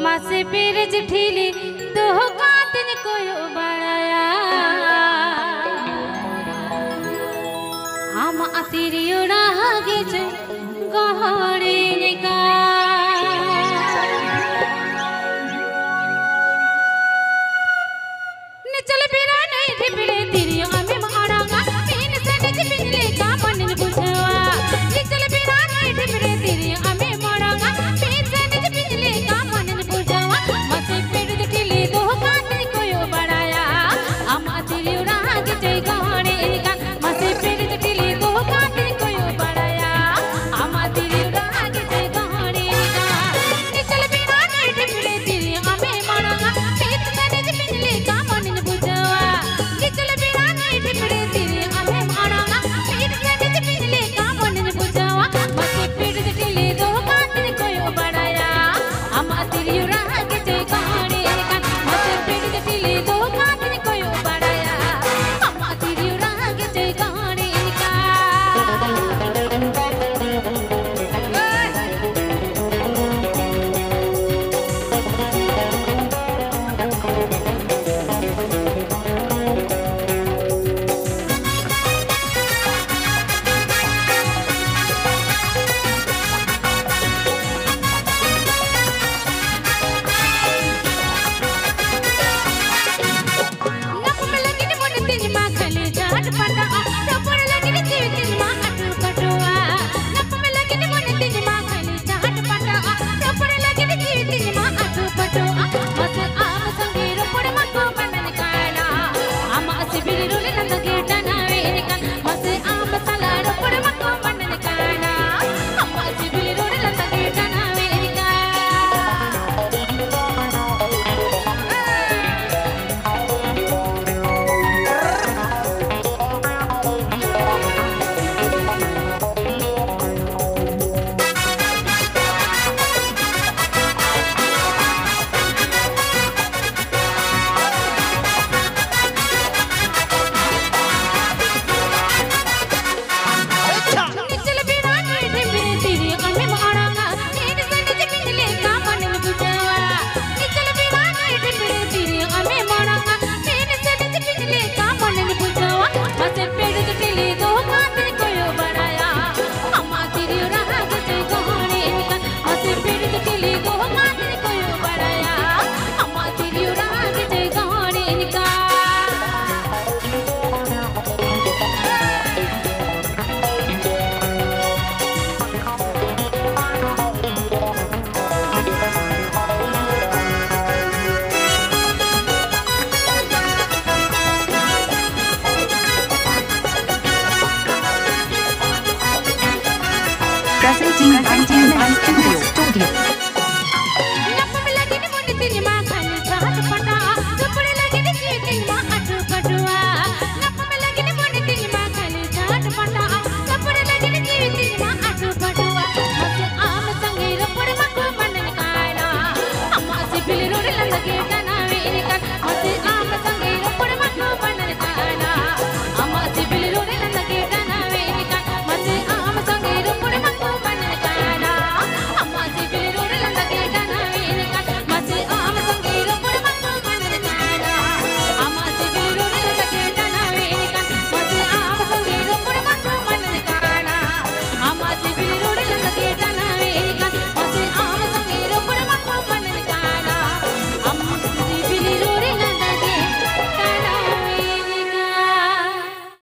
मासे पेर जठीली तो कातन कोयो बड़ाया हम अतिरियोड़ा गिज गहरे निका ने चल बिरा नहीं ढिबड़े तिरियो हमें मारांगा तीन से निज बिजले का मन बुझवा ने चल बिरा नहीं ढिबड़े तिरियो हमें मारांगा तीन से निज बिजले का मन बुझवा मसे पेड़ जठीली दो कातन कोयो बड़ाया हम अतिरियोड़ा गिज गहरे निका मसे पेड़ जठीली दो कातन कोयो बड़ाया हम अतिरियोड़ा गिज गहरे निका ने चल बिरा नहीं ढिबड़े तिरियो हमें मारांगा तीन से निज बिजले का मन बुझवा ने चल बिरा नहीं ढिबड़े तिरियो हमें मारांगा तीन से निज बिजले का मन बुझवा मसे पेड़ जठीली दो कातन कोयो बड़ाया हम अतिरियोड़ा गिज गहरे निका मसे पेड़ जठीली दो कातन कोयो बड़ाया हम अतिरियोड़ा गिज गहरे निका नप में लगी नि मन तिन मा खले जाट पटा टपर लगी नि जीव तिन मा अटू कटुआ नप में लगी नि मन तिन मा खले जाट पटा टपर लगी नि जीव तिन मा अटू कटुआ मस आम संगीर पड़ मको बनन काला हम असिबिर रोले नंद गेटा नावे निकल मस आम सलार पड़ मको बनन काला हम असिबिर रोले नंद गेटा नावे निकल निचल बिरा नहीं ढिबड़े तिरियो हमें मारांगा तीन से निज बिजले का मन बुझवा निचल बिरा नहीं ढिबड़े तिरियो हमें मारांगा तीन से निज बिजले का मन बुझवा मसे पेड़ जठीली दो कातन कोयो बड़ाया हम अतिरियोड़ा गिज गहरे निका मसे पेड़ जठीली दो कातन कोयो बड़ाया हम अतिरियोड़ा गिज गहरे निका Presenting 19 Studio. नप में लगी नि मन तिन मा खले जाट पटा टपर लगी नि जीव तिन मा अटू कटुआ नप में लगी नि मन तिन मा खले जाट पटा टपर लगी नि जीव तिन मा अटू कटुआ मस आम संगीर पड़ मको बनन काला हम असिबिर रोले नंद गेटा नावे निकल मस आम संगीर पड़ मको बनन काला